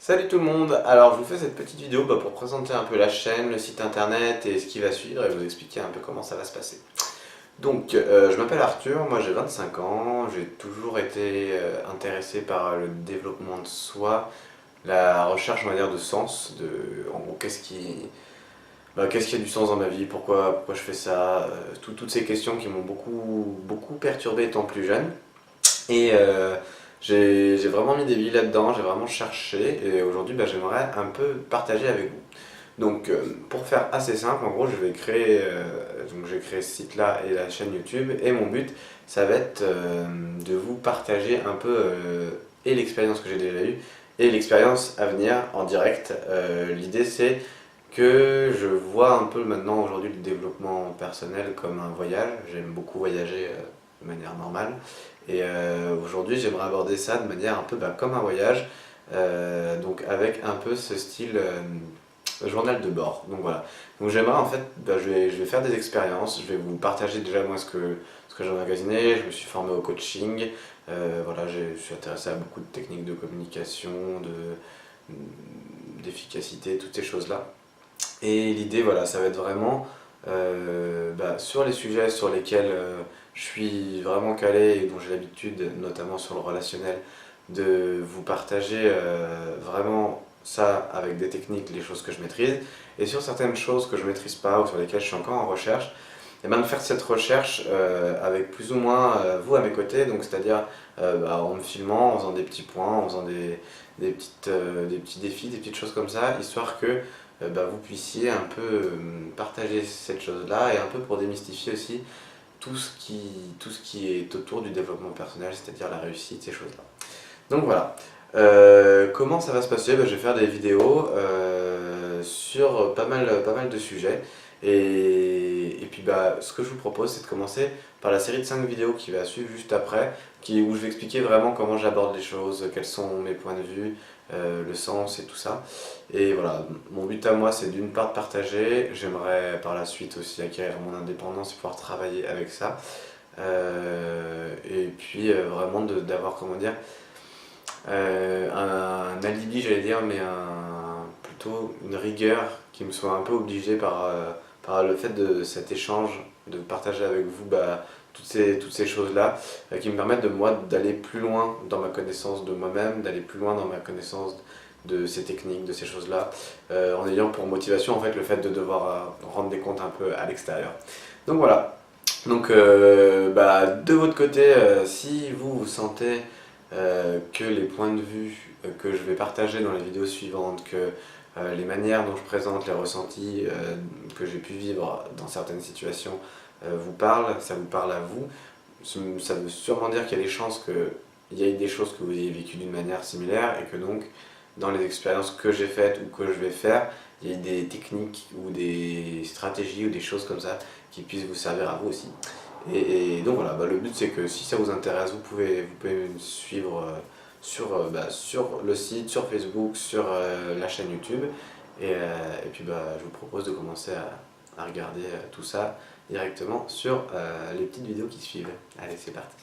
Salut tout le monde, alors je vous fais cette petite vidéo pour présenter un peu la chaîne, le site internet et ce qui va suivre et vous expliquer un peu comment ça va se passer. Donc je m'appelle Arthur, moi j'ai 25 ans, j'ai toujours été intéressé par le développement de soi, la recherche on va dire de sens, en gros qu'est-ce qui a du sens dans ma vie, pourquoi je fais ça, toutes ces questions qui m'ont beaucoup perturbé étant plus jeune. Et j'ai vraiment mis des billes là-dedans, j'ai vraiment cherché et aujourd'hui j'aimerais un peu partager avec vous. Donc pour faire assez simple, en gros j'ai créé ce site-là et la chaîne YouTube et mon but ça va être de vous partager un peu et l'expérience que j'ai déjà eue et l'expérience à venir en direct. L'idée c'est que je vois un peu maintenant aujourd'hui le développement personnel comme un voyage. J'aime beaucoup voyager de manière normale. Et aujourd'hui j'aimerais aborder ça de manière un peu comme un voyage, donc avec un peu ce style journal de bord. Donc voilà. Donc j'aimerais en fait, je vais faire des expériences, je vais vous partager déjà moi ce que j'ai emmagasiné, je me suis formé au coaching, voilà, je suis intéressé à beaucoup de techniques de communication, d'efficacité, toutes ces choses-là. Et l'idée, voilà, ça va être vraiment sur les sujets sur lesquels je suis vraiment calé et dont j'ai l'habitude, notamment sur le relationnel, de vous partager vraiment ça avec des techniques, les choses que je maîtrise, et sur certaines choses que je maîtrise pas ou sur lesquelles je suis encore en recherche, et de faire cette recherche avec plus ou moins vous à mes côtés, donc c'est-à-dire en me filmant, en faisant des petits points, en faisant des petits défis, des petites choses comme ça, histoire que vous puissiez un peu partager cette chose-là et un peu pour démystifier aussi tout ce qui est autour du développement personnel, c'est-à-dire la réussite, ces choses-là. Donc voilà. Comment ça va se passer? Je vais faire des vidéos sur pas mal de sujets. Et puis ce que je vous propose, c'est de commencer par la série de 5 vidéos qui va suivre juste après, où je vais expliquer vraiment comment j'aborde les choses, quels sont mes points de vue, le sens et tout ça. Et voilà, mon but à moi, c'est d'une part de partager, j'aimerais par la suite aussi acquérir mon indépendance et pouvoir travailler avec ça. Et puis vraiment d'avoir, comment dire, un alibi, j'allais dire, mais plutôt une rigueur qui me soit un peu obligée par le fait de cet échange, de partager avec vous toutes ces choses-là, qui me permettent de moi d'aller plus loin dans ma connaissance de moi-même, d'aller plus loin dans ma connaissance de ces techniques, de ces choses-là, en ayant pour motivation en fait le fait de devoir rendre des comptes un peu à l'extérieur. Donc voilà. Donc de votre côté, si vous vous sentez que les points de vue que je vais partager dans les vidéos suivantes, que les manières dont je présente les ressentis que j'ai pu vivre dans certaines situations vous parlent, ça vous parle à vous, ça veut sûrement dire qu'il y a des chances qu'il y ait des choses que vous ayez vécues d'une manière similaire et que donc dans les expériences que j'ai faites ou que je vais faire, il y ait des techniques ou des stratégies ou des choses comme ça qui puissent vous servir à vous aussi. Et donc voilà, le but c'est que si ça vous intéresse, vous pouvez me suivre sur le site, sur Facebook, sur la chaîne YouTube. Et puis je vous propose de commencer à regarder tout ça directement sur les petites vidéos qui suivent. Allez, c'est parti.